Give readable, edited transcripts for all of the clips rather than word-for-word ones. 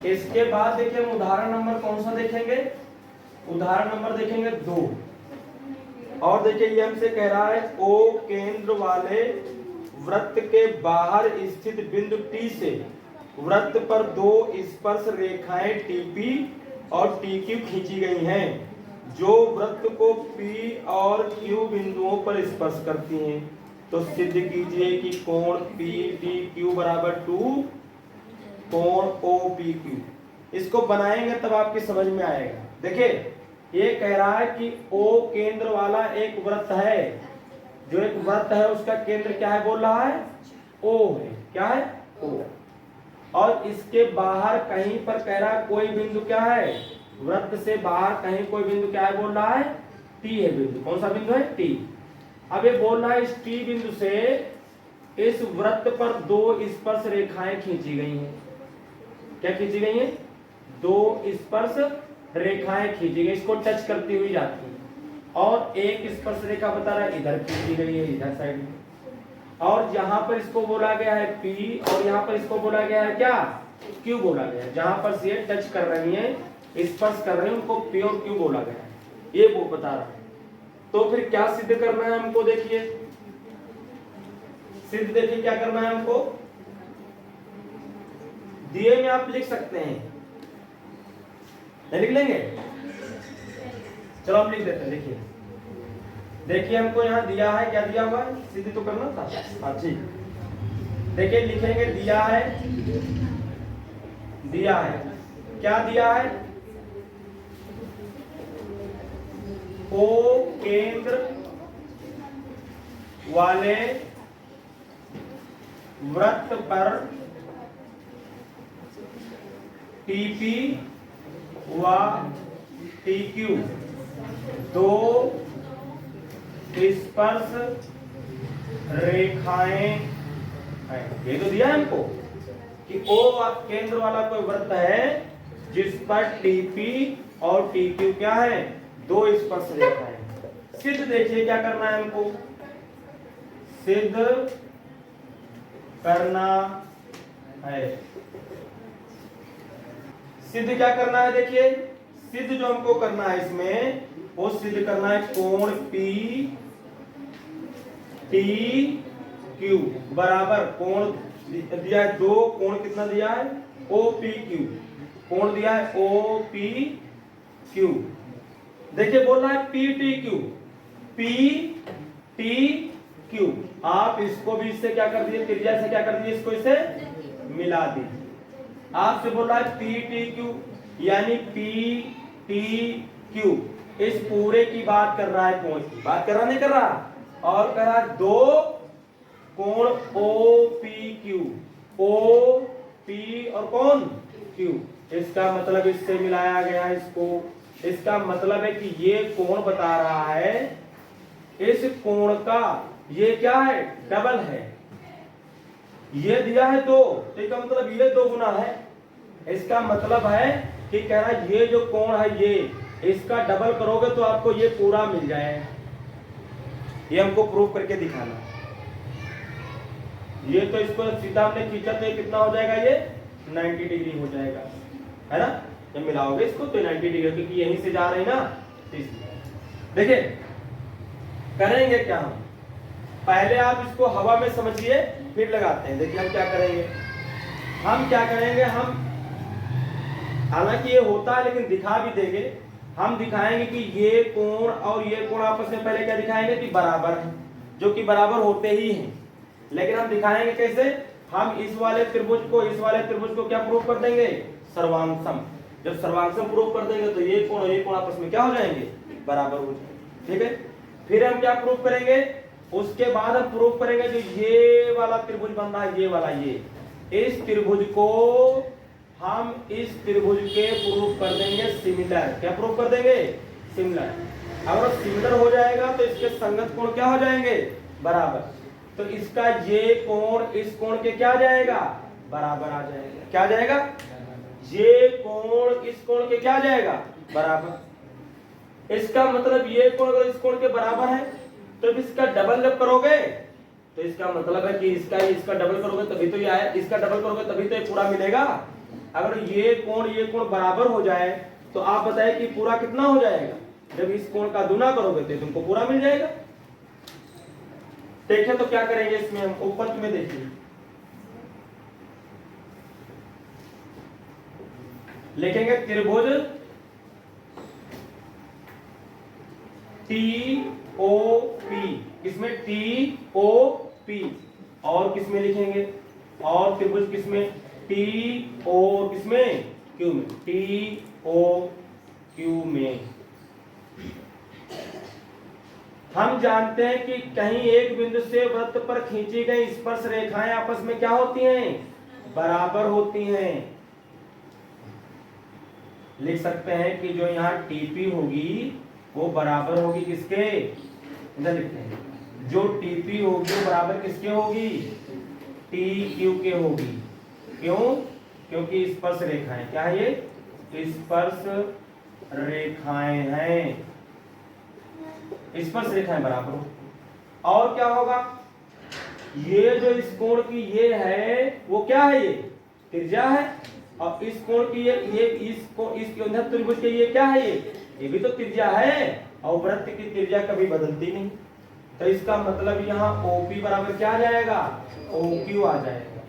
इसके बाद देखिए हम उदाहरण नंबर कौन सा देखेंगे, उदाहरण नंबर देखेंगे 2। और देखिए ये हमसे कह रहा है ओ केंद्र वाले वृत्त के बाहर स्थित बिंदु T से वृत्त पर दो स्पर्श रेखाएं TP और TQ खींची गई हैं जो वृत्त को P और Q बिंदुओं पर स्पर्श करती हैं। तो सिद्ध कीजिए कि कोण PTQ बराबर 2 कोण OPQ। इसको बनाएंगे तब आपकी समझ में आएगा। देखिए ये कह रहा है कि O केंद्र वाला एक वृत्त है, जो एक वृत्त है उसका केंद्र क्या है बोल रहा है O है। क्या है O। और इसके बाहर कहीं पर कह रहा है कोई बिंदु क्या है, वृत्त से बाहर कहीं कोई बिंदु क्या है बोल रहा है T है बिंदु। कौन सा बिंदु है T। अब ये बोल रहा है इस T बिंदु से इस वृत्त पर दो स्पर्श रेखाएं खींची गई हैं। क्या खींची गई हैं? दो स्पर्श रेखाएं खींची गई, इसको टच करती हुई जाती है। और एक स्पर्श रेखा बता रहा है इधर खींची गई है, इधर साइड में। और जहां पर इसको बोला गया है P और यहाँ पर इसको बोला गया है क्या Q बोला गया है। जहां पर ये टच कर रही है, स्पर्श कर रही है, उनको P और Q बोला गया है, ये वो बता रहा है। तो फिर क्या सिद्ध करना है हमको, देखिए सिद्ध देखिए क्या करना है हमको, दिए में आप लिख सकते हैं, नहीं लिख लेंगे? चलो हम लिख देते हैं। देखिए देखिए हमको यहाँ दिया है, क्या दिया हुआ है, सिद्ध तो करना था। हाँ ठीक, देखिए लिखेंगे दिया है, दिया है, क्या दिया है, ओ केंद्र वाले वृत्त पर TP व TQ दो स्पर्श रेखाएं हैं। ये तो दिया है हमको कि O केंद्र वाला कोई वृत्त है जिस पर TP और TQ क्या है, दो स्पर्श रेखाएं। सिद्ध देखिए क्या करना है हमको, सिद्ध करना है। सिद्ध क्या करना है, देखिए सिद्ध जो हमको करना है इसमें वो सिद्ध करना है कोण PTQ बराबर कोण दिया है दो, कोण कितना दिया है OPQ, कोण दिया है OPQ। देखिए बोल रहा है PTQ, आप इसको भी इससे क्या कर दिए, त्रिज्या से क्या कर दिए, इसको इससे मिला दीजिए। आपसे बोल रहा है PTQ यानी PTQ, इस पूरे की बात कर रहा है, कोण की बात कर रहा नहीं कर रहा, और कह रहा दो कोण OPQ, OP और कौन Q, इसका मतलब इससे मिलाया गया है इसको। इसका मतलब है कि ये कोण बता रहा है, इस कोण का ये क्या है, डबल है। ये दिया है दो, तो इसका मतलब ये दो गुना है। इसका मतलब है कि कह रहा है ये जो कोण है ये, इसका डबल करोगे तो आपको ये पूरा मिल जाए। ये हमको प्रूव करके दिखाना। ये तो इसको सीधा हमने खींचा तो ये कितना हो जाएगा, ये 90 डिग्री हो जाएगा, है ना। जब मिलाओगे इसको तो 90 डिग्री, क्योंकि यहीं से जा रहे हैं ना। देखिए करेंगे क्या हम, पहले आप इसको हवा में समझिए फिर लगाते हैं। देखिए हम क्या करेंगे, हम क्या करेंगे, हम हालांकि ये होता है लेकिन दिखा भी देंगे। हम दिखाएंगे कि ये कोण और ये कोण आपस में पहले क्या दिखाएंगे कि बराबर है, जो कि बराबर होते ही हैं। लेकिन हम दिखाएंगे कैसे, हम इस वाले त्रिभुज को इस वाले त्रिभुज को क्या प्रूव कर देंगे, सर्वांशम। जब सर्वांशम प्रूव कर देंगे तो ये कोण और ये कोण आपस में क्या हो जाएंगे, बराबर हो जाएंगे। ठीक है, फिर हम क्या प्रूव करेंगे, उसके बाद हम प्रूव करेंगे जो ये वाला त्रिभुज बन रहा है, ये वाला, ये इस त्रिभुज को हम इस त्रिभुज के प्रूव कर देंगे सिमिलर। क्या प्रूव कर देंगे, सिमिलर। अगर सिमिलर हो जाएगा तो इसके संगत कोण क्या हो जाएंगे, बराबर। तो इसका ये कोण इस कोण के क्या जाएगा, बराबर आ जाएगा। क्या जाएगा, ये कोण इस कोण के क्या जाएगा, बराबर। इसका मतलब ये कोण अगर इस कोण के बराबर है तो इसका डबल जब करोगे तो इसका मतलब है कि इसका डबल करोगे तभी तो ये आया, इसका डबल करोगे तभी तो ये पूरा मिलेगा। अगर ये कोण बराबर हो जाए तो आप बताएं कि पूरा कितना हो जाएगा। जब इस कोण का दुना करोगे तो तुमको पूरा मिल जाएगा। देखें तो क्या करेंगे इसमें हम, ऊपर में देखिए लिखेंगे त्रिभुज TOP, किसमें TOP, और किसमें लिखेंगे, और त्रिभुज किसमें TO, किसमें Q में, TOQ में। हम जानते हैं कि कहीं एक बिंदु से वृत्त पर खींची गई स्पर्श रेखाएं आपस में क्या होती हैं, बराबर होती हैं। लिख सकते हैं कि जो यहाँ TP होगी वो बराबर होगी किसके, इधर लिखते हैं, जो TP होगी वो बराबर किसके होगी, TQ के होगी। क्यों, क्योंकि स्पर्श रेखाएं क्या है, ये स्पर्श रेखाएं हैं, स्पर्श रेखाएं बराबर हो। और क्या होगा, ये जो इस कोण की ये है वो क्या है, ये त्रिज्या है, और इस कोण की ये इसके अंदर त्रिभुज के ये क्या है, ये भी तो त्रिज्या है, और वृत्त की त्रिज्या कभी बदलती नहीं। तो इसका मतलब यहाँ OP बराबर क्या आ जाएगा, OQ आ जाएगा।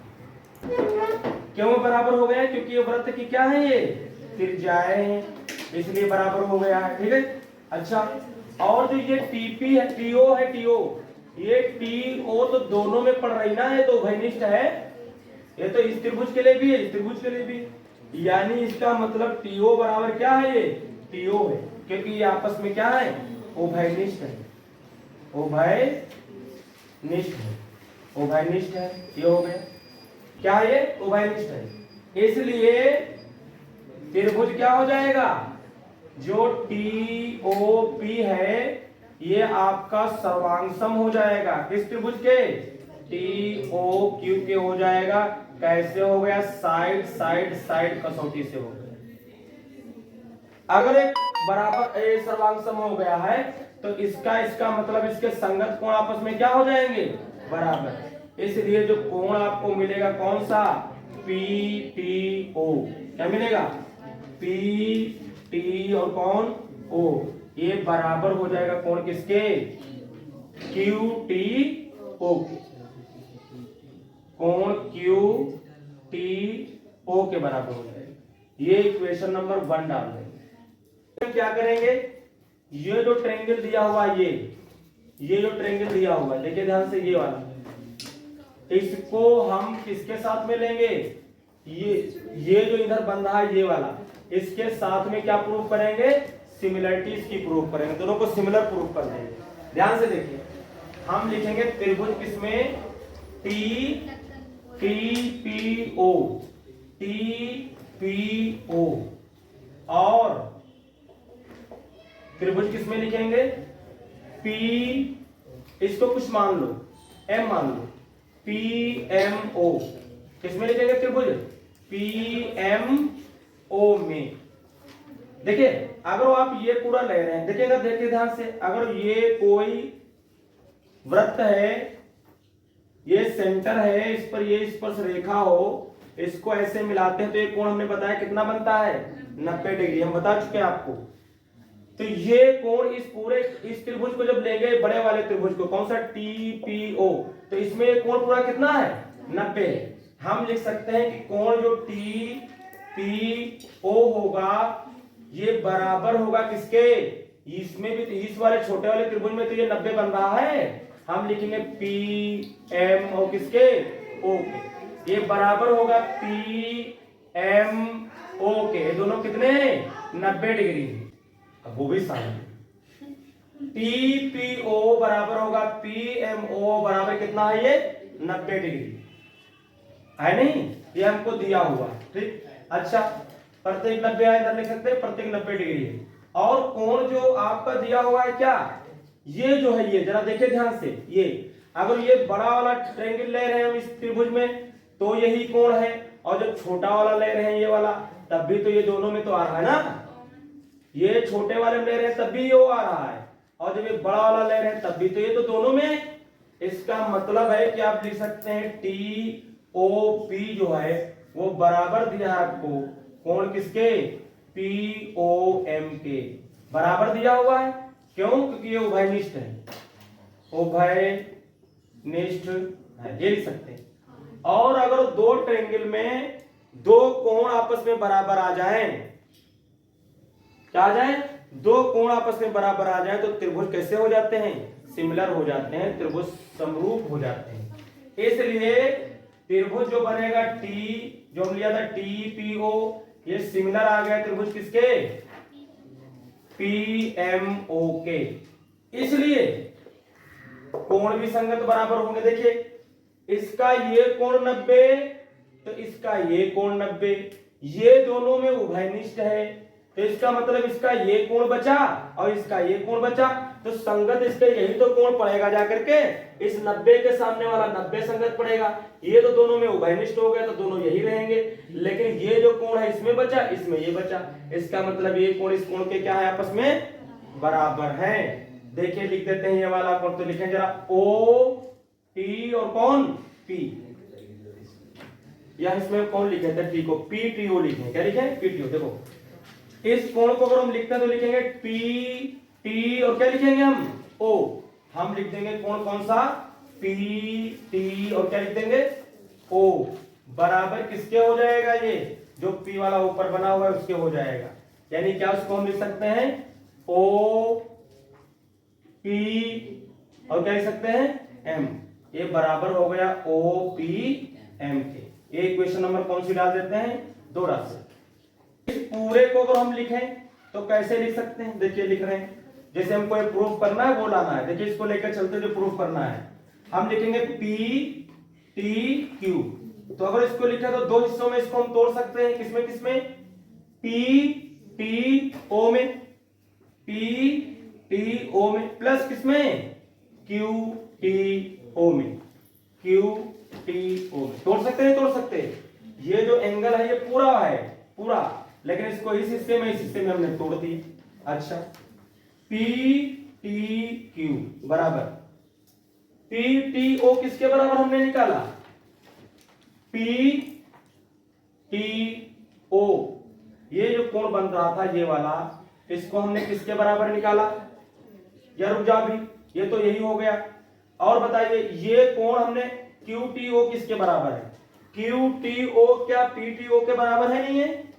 क्यों बराबर हो गया, क्योंकि ये वृत्त की क्या है, ये त्रिज्याएं हैं, इसलिए बराबर हो गया है। ठीक है, अच्छा, और जो ये TP है, TO है, TO, ये TO तो दोनों में पड़ रही ना, है तो उभयनिष्ठ है, ये तो इस त्रिभुज के लिए भी है, इस त्रिभुज के लिए भी, यानी इसका मतलब TO बराबर क्या है, ये TO है, क्योंकि ये आपस में क्या है, उभयनिष्ठ है, उभयनिष्ठ है, उभयनिष्ठ है, ये हो गया क्या है, ये उभयनिष्ठ है। इसलिए त्रिभुज क्या हो जाएगा, जो TOP है ये आपका सर्वांगसम हो जाएगा, किस त्रिभुज के, TOQ के हो जाएगा। कैसे हो गया, साइड साइड साइड कसौटी से हो गया। अगर एक बराबर सर्वांगसम हो गया है तो इसका मतलब इसके संगत कोण आपस में क्या हो जाएंगे, बराबर। इसलिए जो कोण आपको मिलेगा कौन सा, PTO, क्या मिलेगा, PT और कौन O, ये बराबर हो जाएगा कोण किसके, QTO के, कोण QTO के बराबर हो जाएगा। ये इक्वेशन नंबर 1 डाल देंगे। क्या करेंगे, ये जो ट्रायंगल दिया हुआ, ये जो ट्रायंगल दिया हुआ, देखिए ध्यान से, ये वाला, इसको हम किसके साथ में लेंगे, ये जो इधर बन रहा है ये वाला, इसके साथ में क्या प्रूव करेंगे, सिमिलरिटी इसकी प्रूव करेंगे, दोनों को सिमिलर प्रूव कर देंगे। ध्यान से देखिए, हम लिखेंगे त्रिभुज किसमें, TPO, TPO, और त्रिभुज किसमें लिखेंगे, P, इसको कुछ मान लो, M मान लो, PMO, किसमें लिखेंगे त्रिभुज, PMO में। देखिए अगर आप ये पूरा ले रहे हैं, देखिएगा, देखिए ध्यान से, अगर ये कोई वृत्त है, ये सेंटर है, इस पर ये स्पर्श रेखा हो, इसको ऐसे मिलाते हैं तो ये कोण हमने बताया कितना बनता है, 90 डिग्री, हम बता चुके हैं आपको। तो ये कोण इस त्रिभुज को जब लेंगे, बड़े वाले त्रिभुज को, कौन सा, TPO, तो इसमें कोण पूरा कितना है, 90। हम लिख सकते हैं कि कोण जो TPO होगा ये बराबर होगा किसके, इसमें भी, इस वाले छोटे वाले त्रिभुज में तो ये 90 बन रहा है, हम लिखेंगे PMO किसके, O के, ये बराबर होगा PMO के, दोनों कितने, 90 डिग्री। अब वो भी सामने, TPO बराबर होगा PMO बराबर कितना है, ये 90 डिग्री है, नहीं, ये हमको दिया हुआ, ठीक। अच्छा, प्रत्येक 90 है, इधर लिख सकते हैं प्रत्येक 90 डिग्री है। और कोण जो आपका दिया हुआ है क्या, ये जो है, ये जरा देखिए ध्यान से, ये अगर ये बड़ा वाला ट्रायंगल ले रहे हैं हम इस त्रिभुज में तो यही कोण है, और जब छोटा वाला ले रहे हैं ये वाला, तब भी तो ये दोनों में तो आ रहा है ना, ये छोटे वाले में ले रहे हैं तब भी ये आ रहा है, और जब ये बड़ा वाला ले रहे हैं तब भी तो ये तो दोनों में। इसका मतलब है कि आप लिख सकते हैं TOP जो है वो बराबर दिया है आपको कोण किसके, POM के बराबर दिया हुआ है। क्यों? क्योंकि ये उभयनिष्ठ है, उभयनिष्ठ है, ये लिख सकते हैं। और अगर दो ट्रायंगल में दो कोण आपस में बराबर आ जाएं, क्या आ जाए, दो कोण आपस में बराबर आ जाए, तो त्रिभुज कैसे हो जाते हैं, सिमिलर हो जाते हैं, त्रिभुज समरूप हो जाते हैं। इसलिए त्रिभुज जो बनेगा टी, जो हम लिया था TPO, ये सिमिलर आ गया त्रिभुज किसके, PMO के। इसलिए कोण भी संगत बराबर होंगे। देखिए इसका ये कोण 90, तो इसका ये कोण 90, ये दोनों में उभयनिष्ठ है, तो इसका मतलब इसका ये कोण बचा और इसका ये कोण बचा, तो संगत इसके यही तो कोण पड़ेगा जाकर के, इस 90 के सामने वाला 90 संगत पड़ेगा। ये तो दोनों में उभयनिष्ठ हो गया, तो दोनों यही रहेंगे। लेकिन ये जो कोण है इसमें बचा, इसमें ये बचा, इसका मतलब ये कोण इस कोण के क्या है, आपस में बराबर है। देखिए लिख देते हैं ये वाला कोण, तो लिखें जरा OT और कौन P, या इसमें कौन लिखे थे T को, PTO लिखे, क्या लिखे PTO। देखो इस कोण को अगर हम लिखते हैं तो लिखेंगे PT और क्या लिखेंगे हम O, हम लिख देंगे कोण कौन सा PT और क्या लिख देंगे O, बराबर किसके हो जाएगा, ये जो P वाला ऊपर बना हुआ है उसके हो जाएगा। यानी क्या उसको हम लिख सकते हैं OP और क्या लिख सकते हैं M, ये बराबर हो गया OPM के। ये इक्वेशन नंबर कौन सी डाल देते हैं, 2 राशि। इस पूरे को अगर हम लिखें तो कैसे लिख सकते हैं, देखिए लिख रहे हैं, जैसे हमको ये प्रूफ करना है वो लाना है। देखिए इसको लेकर चलते जो प्रूफ करना है, हम लिखेंगे PTQ, तो अगर इसको लिखा तो 2 हिस्सों में इसको हम तोड़ सकते हैं, किसमें किसमें, PTO में, PTO में प्लस किसमें, QTO में, QTO में तोड़ सकते हैं, तोड़ सकते हैं। ये जो एंगल है ये पूरा है पूरा, लेकिन इसको इस हिस्से में इस हिस्से में हमने तोड़ दी। अच्छा PTQ बराबर PTO किसके बराबर हमने निकाला, PTO, ये जो कोण बन रहा था ये वाला, इसको हमने किसके बराबर निकाला, या रुक जा भी, ये तो यही हो गया। और बताइए ये कोण हमने QTO किसके बराबर है, QTO क्या PTO के बराबर है, नहीं है।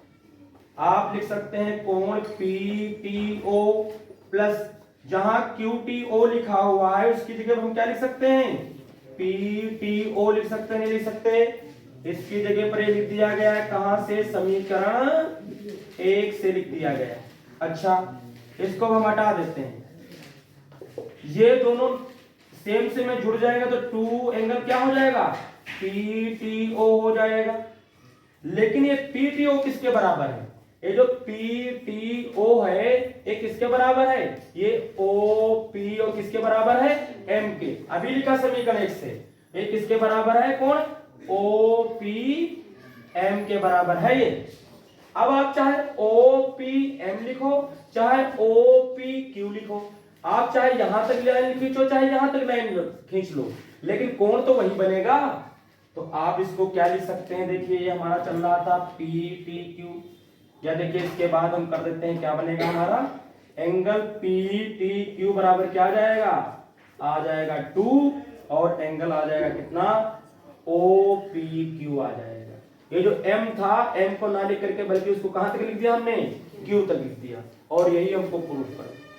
आप लिख सकते हैं कोण PTO प्लस जहां QTO लिखा हुआ है उसकी जगह हम क्या लिख सकते हैं, PTO लिख सकते हैं, नहीं लिख सकते, इसकी जगह पर ये लिख दिया गया है, कहां से, समीकरण 1 से लिख दिया गया। अच्छा इसको हम हटा देते हैं, ये दोनों सेम से में जुड़ जाएगा तो 2 एंगल क्या हो जाएगा, PTO हो जाएगा। लेकिन ये PTO किसके बराबर है, ये जो PTO है ये किसके बराबर है, ये OPO किसके बराबर है, M के। अभी लिखा समीकरण 1 से, ये किसके बराबर है, कौन, OPM के बराबर है ये। अब आप चाहे OPM लिखो चाहे OPQ लिखो, आप चाहे यहां तक लाइन खींचो चाहे यहां तक लाइन खींच लो, लेकिन कोण तो वही बनेगा। तो आप इसको क्या लिख सकते हैं, देखिए ये हमारा चल रहा था PTQ, या देखिए इसके बाद हम कर देते हैं, क्या बनेगा हमारा एंगल PTQ बराबर क्या आ जाएगा, आ जाएगा 2, और एंगल आ जाएगा कितना, OPQ आ जाएगा। ये जो M था, M को ना लिख करके बल्कि उसको कहां तक लिख दिया हमने, Q तक लिख दिया, और यही हमको प्रूफ करना।